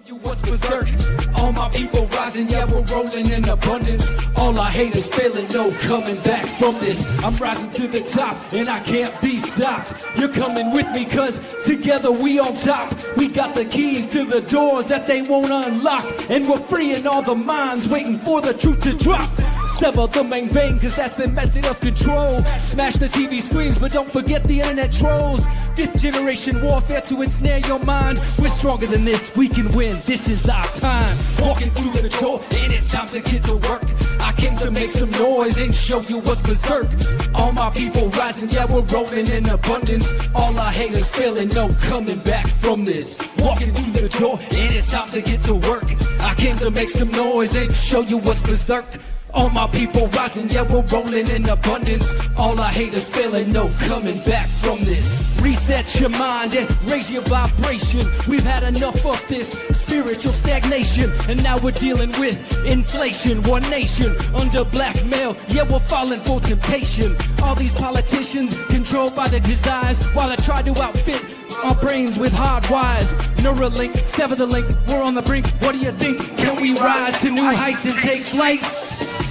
What's berserk? All my people rising, yeah, we're rolling in abundance. All our haters failing, no coming back from this. I'm rising to the top, and I can't be stopped. You're coming with me, cause together we on top. We got the keys to the doors that they won't unlock. And we're freeing all the minds, waiting for the truth to drop. Sever the main vein, cause that's the method of control. Smash the TV screens, but don't forget the internet trolls. 5th generation warfare to ensnare your mind. We're stronger than this, we can win, this is our time. Walking through the door, and it's time to get to work. I came to make some noise and show you what's berserk. All my people rising, yeah, we're rolling in abundance. All our haters failing, no coming back from this. Walking through the door, and it's time to get to work. I came to make some noise and show you what's berserk. All my people rising, yeah, we're rolling in abundance. All our haters failing, no coming back from this. Reset your mind and raise your vibration. We've had enough of this spiritual stagnation, and now we're dealing with inflation. One nation under blackmail, yeah, we're falling for temptation. All these politicians controlled by their desires, while they try to outfit our brains with hard wires. Neuralink, sever the link, we're on the brink. What do you think? Can we rise to new heights and take flight?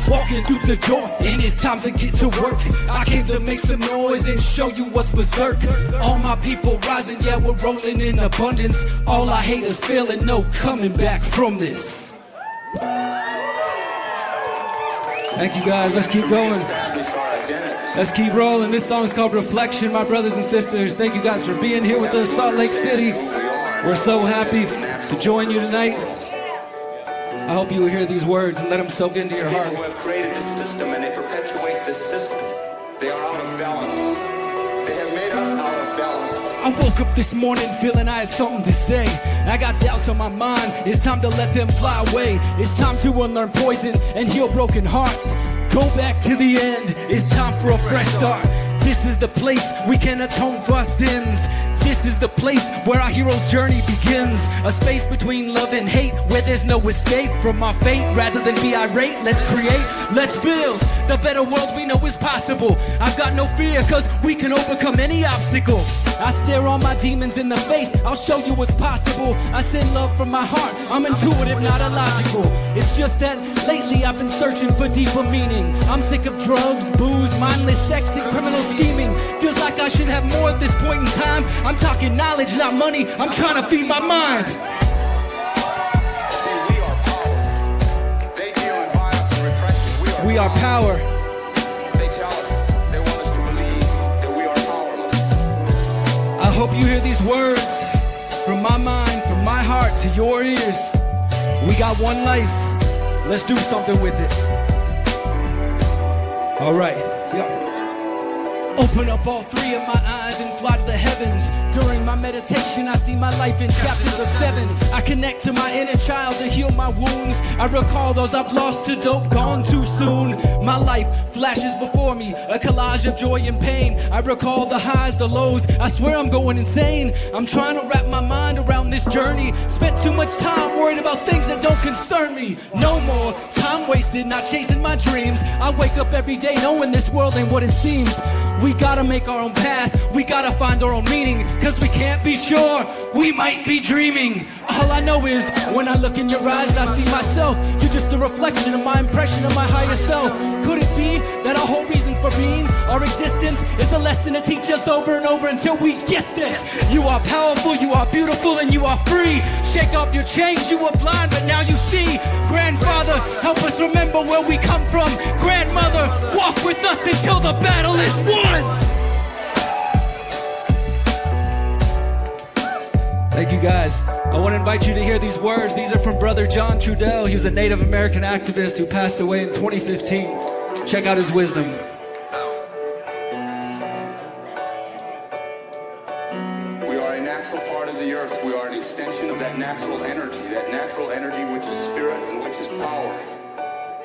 Walking through the door, and it's time to get to work. I came to make some noise and show you what's berserk. All my people rising, yeah, we're rolling in abundance. All our haters failing, no coming back from this. Thank you guys, let's keep going. Let's keep rolling. This song is called Reflection, my brothers and sisters. Thank you guys for being here with us, Salt Lake City. We're so happy to join you tonight. I hope you will hear these words and let them soak into your heart. People who have created this system and they perpetuate this system, they are out of balance. They have made us out of balance. I woke up this morning feeling I had something to say. I got doubts on my mind, it's time to let them fly away. It's time to unlearn poison and heal broken hearts. Go back to the end, it's time for a fresh start. This is the place we can atone for our sins. This is the place where our hero's journey begins. A space between love and hate, where there's no escape from our fate. Rather than be irate, let's create, let's build the better world we know is possible. I've got no fear, cause we can overcome any obstacle. I stare all my demons in the face, I'll show you what's possible. I send love from my heart, I'm intuitive, not illogical. It's just that lately I've been searching for deeper meaning. I'm sick of drugs, booze, mindless sex, and criminal scheming. Feels like I should have more at this point in time. I'm talking knowledge, not money, I'm trying to feed my mind. See, we are power. They deal in violence and repression. We are power. They tell us, they want us to believe that we are powerless. I hope you hear these words from my mind, from my heart to your ears. We got one life, let's do something with it. All right, yeah. Open up all 3 of my eyes and fly to the heavens. During my meditation, I see my life in chapters of 7. I connect to my inner child to heal my wounds. I recall those I've lost to dope, gone too soon. My life flashes before me, a collage of joy and pain. I recall the highs, the lows, I swear I'm going insane. I'm trying to wrap my mind around this journey. Spent too much time worried about things that don't concern me. No more time wasted, not chasing my dreams. I wake up every day knowing this world ain't what it seems. We gotta make our own path, we gotta find our own meaning. Cause we can't be sure, we might be dreaming. All I know is, when I look in your eyes I see myself. You're just a reflection of my impression of my higher self. Could it be that our whole reason for being, our existence, is a lesson to teach us over and over until we get this? You are powerful, you are beautiful, and you are free. Shake off your chains, you were blind but now you see. Grandfather, help us remember where we come from. Grandmother, walk with us until the battle is won. Thank you guys. I want to invite you to hear these words. These are from Brother John Trudell. He was a Native American activist who passed away in 2015. Check out his wisdom. We are a natural part of the earth. We are an extension of that natural energy which is spirit and which is power.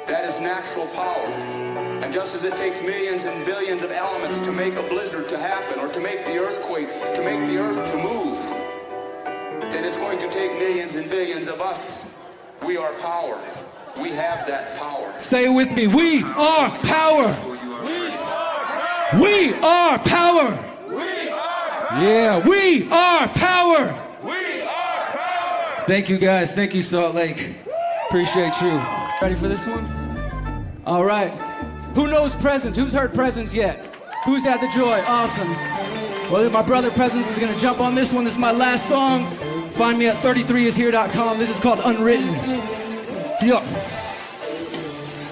That is natural power. And just as it takes millions and billions of elements to make a blizzard to happen, or to make the earthquake, to make the earth to move, then it's going to take millions and billions of us. We are power. We have that power. Say it with me. We are power. We are power. Yeah, we are power. Thank you guys. Thank you, Salt Lake. Appreciate you. Ready for this one? All right. Who knows Prezence? Who's heard Prezence yet? Who's had the joy? Awesome. Well, my brother Prezence is gonna jump on this one. This is my last song. Find me at 33ishere.com. This is called Unwritten. Yup.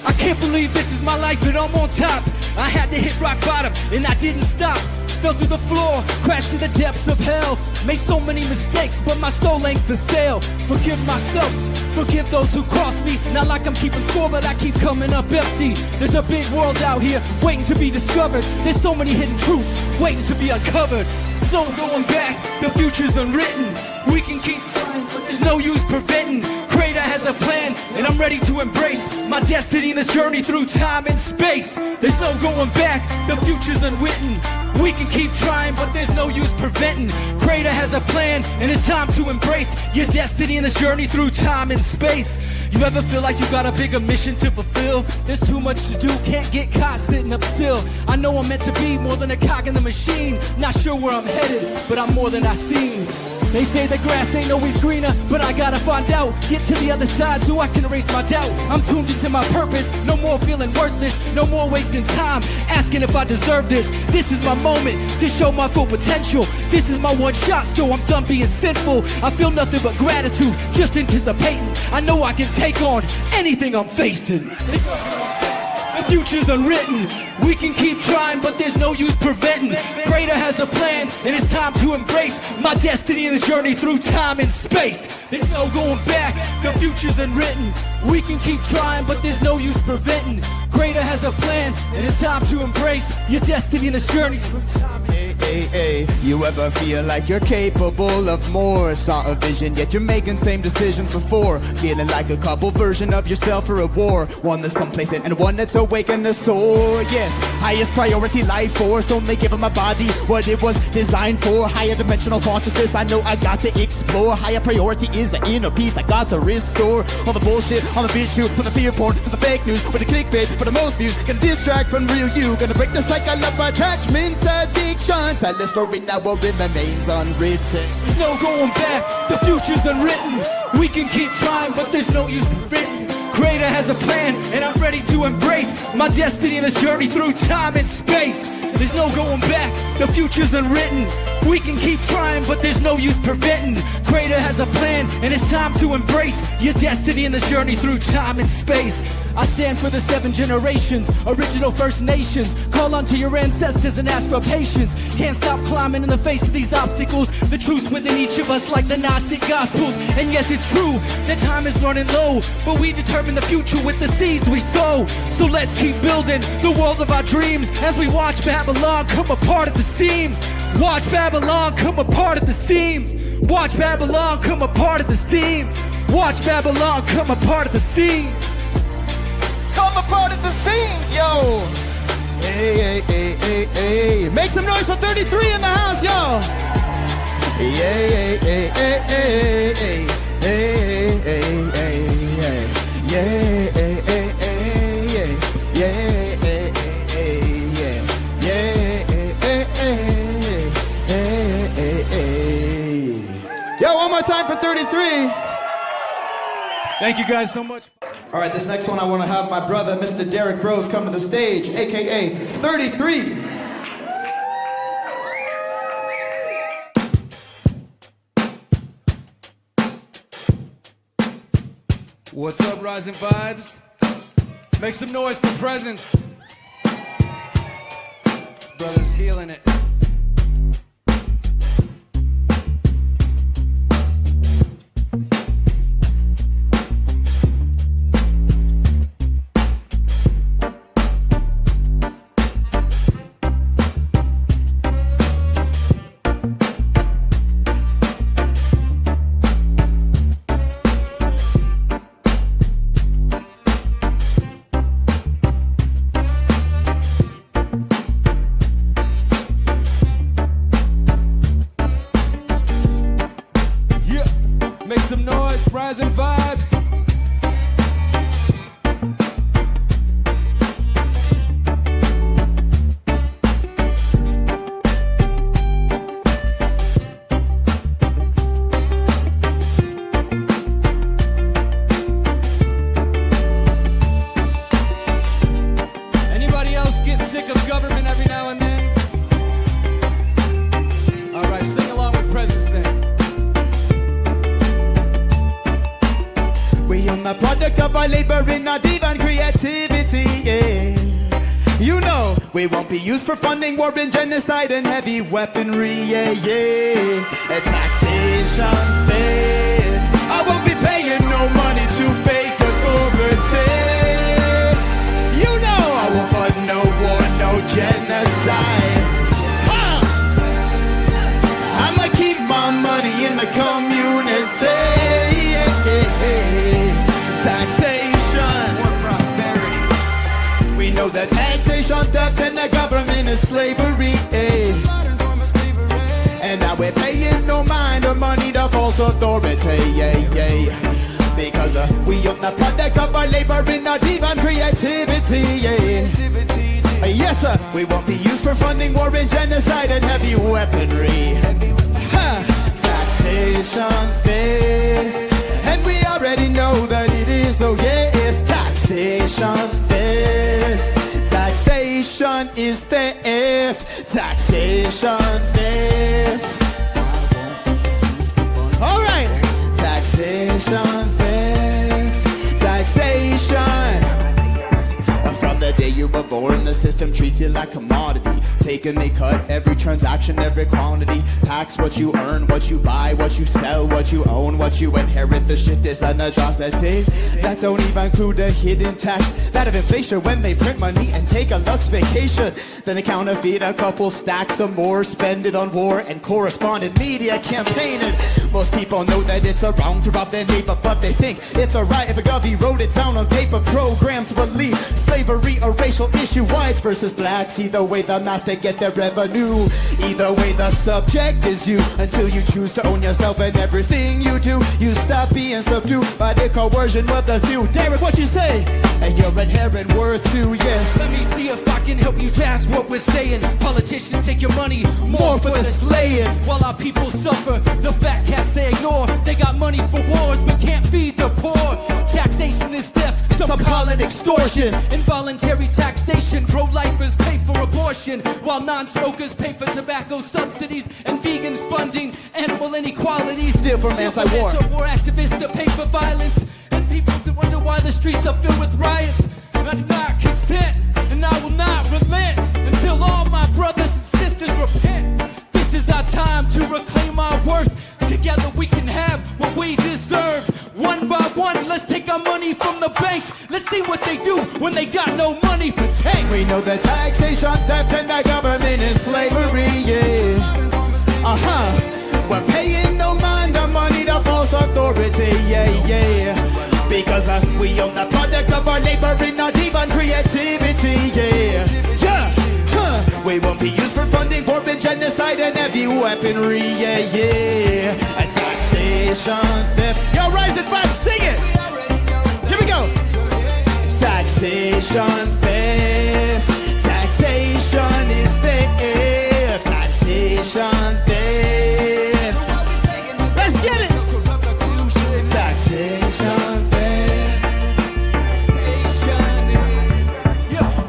I can't believe this is my life, but I'm on top. I had to hit rock bottom, and I didn't stop. Fell to the floor, crashed to the depths of hell. Made so many mistakes, but my soul ain't for sale. Forgive myself, forgive those who crossed me. Not like I'm keeping score, but I keep coming up empty. There's a big world out here, waiting to be discovered. There's so many hidden truths, waiting to be uncovered. No going back, the future's unwritten. We can keep trying, but there's no use preventing. Creator has a plan, and I'm ready to embrace my destiny in this journey through time and space. There's no going back, the future's unwritten. We can keep trying, but there's no use preventing. Creator has a plan, and it's time to embrace your destiny in this journey through time and space. You ever feel like you got a bigger mission to fulfill? There's too much to do, can't get caught sitting up still. I know I'm meant to be more than a cog in the machine. Not sure where I'm headed, but I'm more than I seem. They say the grass ain't always greener, but I gotta find out. Get to the other side so I can erase my doubt. I'm tuned into my purpose, no more feeling worthless. No more wasting time, asking if I deserve this. This is my moment to show my full potential. This is my one shot, so I'm done being sinful. I feel nothing but gratitude, just anticipating. I know I can take on anything I'm facing. The future's unwritten. We can keep trying, but there's no use preventing. Creator has a plan, and it's time to embrace my destiny in this journey through time and space. There's no going back, the future's unwritten. We can keep trying, but there's no use preventing. Creator has a plan, and it's time to embrace your destiny in this journey through time and space. Hey, you ever feel like you're capable of more? Saw a vision, yet you're making same decisions before. Feeling like a couple version of yourself for a war. One that's complacent and one that's awake and a soar. Yes, highest priority life force. Only giving my body what it was designed for. Higher dimensional consciousness, I know I got to explore. Higher priority is the inner peace I got to restore. All the bullshit, all the bitch shoot, from the fear porn to the fake news, with the clickbait, for the most views, gonna distract from real you. Gonna break the cycle of attachment addiction. Tell the story now where it remains unwritten. There's no going back, the future's unwritten. We can keep trying, but there's no use preventing. Creator has a plan, and I'm ready to embrace my destiny in this journey through time and space. There's no going back, the future's unwritten. We can keep trying, but there's no use preventing. Creator has a plan, and it's time to embrace your destiny in this journey through time and space. I stand for the 7 generations, original First Nations. Call unto your ancestors and ask for patience. Can't stop climbing in the face of these obstacles. The truth's within each of us like the Gnostic Gospels. And yes, it's true, that time is running low, but we determine the future with the seeds we sow. So let's keep building the world of our dreams as we watch Babylon come apart at the seams. Watch Babylon come apart at the seams. Watch Babylon come apart at the seams. Watch Babylon come apart at the seams. Come apart at the seams, yo. Hey, hey, hey, hey, hey. Make some noise for 33 in the house, yo. Hey, hey, hey, hey, hey, hey, hey, hey, hey, hey, yeah, hey, hey, hey, yeah, hey, hey, hey. Yo, one more time for 33. Thank you guys so much. All right, this next one I want to have my brother, Mr. Derek Bros, come to the stage, a.k.a. 33. What's up, Rising Vibes? Make some noise for Prezence. This brother's healing it. Make some noise, Rising Vibes. We own the product of our labor and not even creativity, yeah. You know, we won't be used for funding war and genocide and heavy weaponry, yeah, yeah. A taxation theft. I won't be paying no money to fake authority. You know I won't fund no war, no genocide. I'ma keep my money in the community. Taxation for prosperity. We know that taxation, theft, and the government is slavery. And now we're paying no mind or money to false authority. Because we own the product of our labor and not even creativity. Yes, sir. We won't be used for funding war and genocide and heavy weaponry. Taxation theft. And we already know that it is, oh yeah, it's taxation theft. Taxation is theft. Taxation theft. All right. Taxation theft. Taxation. From the day you were born, the system treats you like a commodity. Taking they cut every transaction, every quantity. Tax what you earn, what you buy, what you sell, what you own, what you inherit. The shit is an atrocity. That don't even include the hidden tax. That of inflation when they print money and take a luxe vacation. Then they counterfeit a couple stacks or more, spend it on war and correspondent media campaigning. Most people know that it's a wrong to rob their neighbor, but they think it's a right if a govy wrote it down on paper. Programmed to believe slavery a racial issue. Whites versus blacks. Either way the master get their revenue. Either way the subject is you. Until you choose to own yourself and everything you do. You stop being subdued by the coercion of the few. Derek, what you say? And your inherent worth too, yes. Let me see if I can help you pass what we're saying. Politicians take your money more for the slaying. While our people suffer, the fat cats they ignore. They got money for wars but can't feed the poor. Taxation is theft, some call it extortion. Involuntary taxation, pro-lifers pay for abortion, while non-smokers pay for tobacco subsidies and vegans funding animal inequalities. Steal from anti-war. War activists to pay for violence, and people to wonder why the streets are filled with riots. I do not consent, and I will not relent until all my brothers and sisters repent. This is our time to reclaim our worth. Together we can have what we deserve. One by one, let's take our money from the banks. Let's see what they do when they got no money for tanks. We know that taxation, theft, and the government is slavery, yeah. We're paying no mind or money to false authority, yeah. Because we own the product of our labor and not even creativity, yeah. We won't be used for funding war and genocide and heavy weaponry, yeah. A taxation theft. Yo, rise and vibe, sing it. Here we go. Taxation theft. Taxation is theft. Taxation theft. Let's get it. Taxation theft.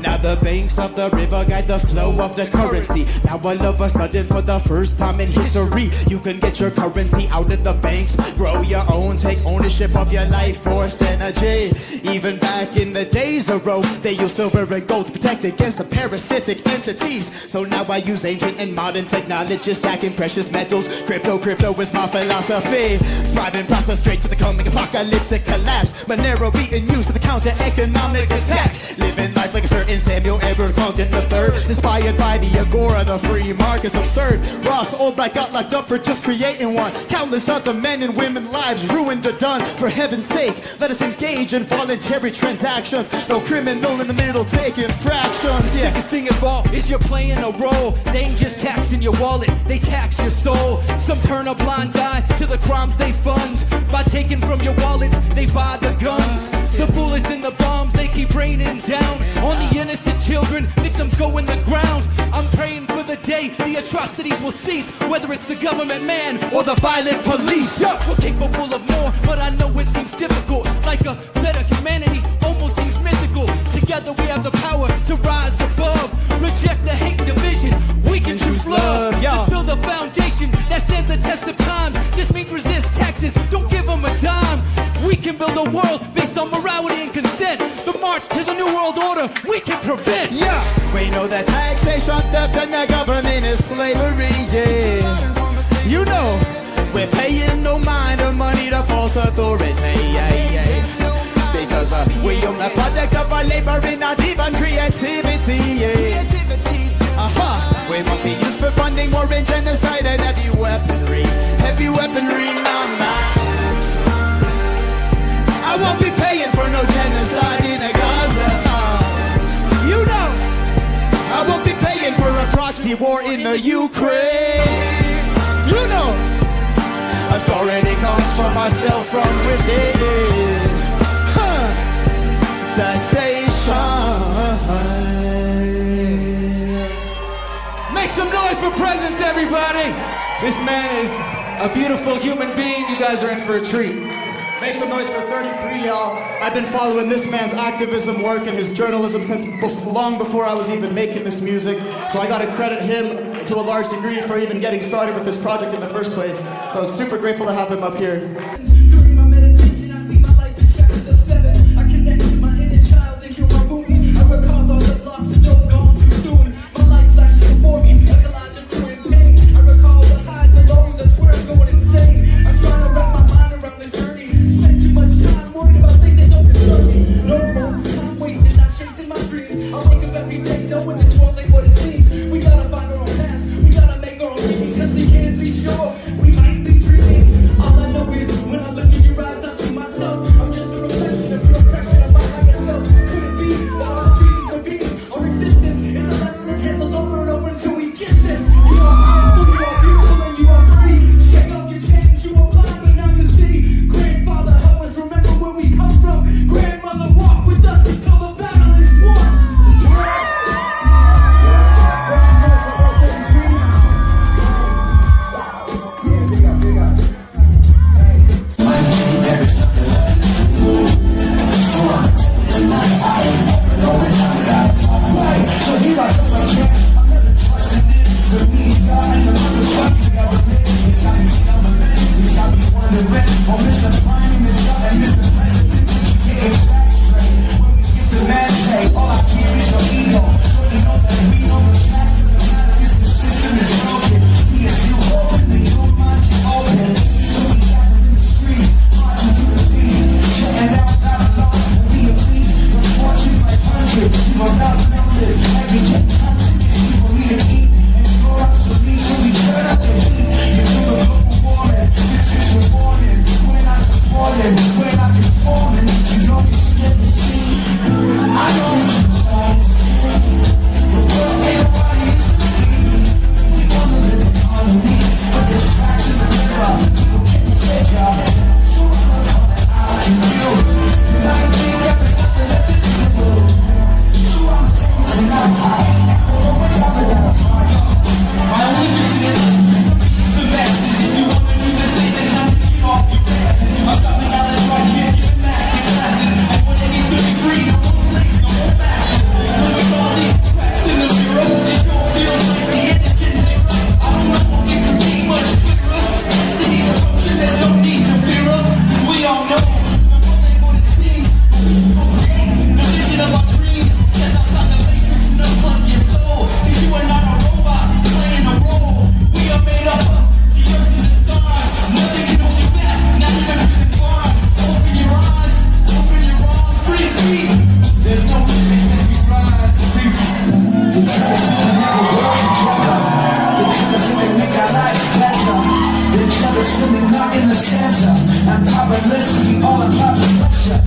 Now the banks of the river guide the flow of the currency. Now all of a sudden, for the first time in history, you can get your currency out of the banks. Grow your own, take ownership of your life force energy. Even back in the days of Rome, they used silver and gold to protect against the parasitic entities. So now I use ancient and modern technology, stacking precious metals. Crypto is my philosophy. Thrive and prosper straight to the coming apocalyptic collapse. Monero being used to the counter economic attack. Living life like a certain Samuel Edward Congan III, inspired by the agora, the free market's absurd. Ross Oldbright got locked up for just creating one. Countless other men and women lives ruined or done. For heaven's sake, let us engage in voluntary transactions. No criminal in the middle taking fractions. Yeah. Sickest thing of all is you're playing a role. They ain't just taxing your wallet, they tax your soul. Some turn a blind eye to the crimes they fund. By taking from your wallets, they buy the guns. The bullets and the bombs, they keep raining down on the innocent children, victims go in the ground. I'm praying for the day the atrocities will cease, whether it's the government man or the violent police. We're capable of more, but I know it seems difficult. Like a better humanity almost seems mythical. Together we have the power to rise above. Reject the hate and division, we can choose love. Just build a foundation that stands the test of time. This means resist taxes, don't give them a dime. We can can build a world based on morality and consent. The march to the new world order we can prevent. Yeah, we know that taxation, theft, and the government is slavery, yeah. You know, we're paying no mind or money to false authority, because we own the product of our labor and not even creativity, yeah. We won't be used for funding war and genocide and heavy weaponry, nah. I won't be paying for no genocide in Gaza. You know, I won't be paying for a proxy war in the Ukraine. You know, authority comes from ourselves from within. Taxation. Make some noise for Prezence, everybody. This man is a beautiful human being. You guys are in for a treat. Make some noise for 33, y'all. I've been following this man's activism work and his journalism since long before I was even making this music. So I gotta credit him to a large degree for even getting started with this project in the first place. So I'm super grateful to have him up here. During my meditation, I see my life in chapter 7. I connect with my inner child and heal my wounds. I recall all the lost and don't gone too soon. My life flashes before me, like a lot of doing pain. I recall the highs and lows, that's where I'm going insane. I'm trying to wrap my mind around this journey. Spend too much time worried about things that don't concern me. No more time wasted, not chasing my dreams. I wake up every day knowing this world ain't what it seems. We gotta find our own path, we gotta make our own meaning, cause we can't be sure we might be dreaming. All I know is when I look in your eyes, I see myself. I'm just a reflection of your impression of my higher self. Could it be that all the dreams could be our existence? It's a lesson that handles over and over until we kiss it. You are powerful, you are beautiful, and you are free. Shake up your change, you are blind, but now you see. Grandfather, help us remember where we come from. Grandmother, walk with us until the battle is won. Swimming not in the center, and powerless, we all apply the pressure.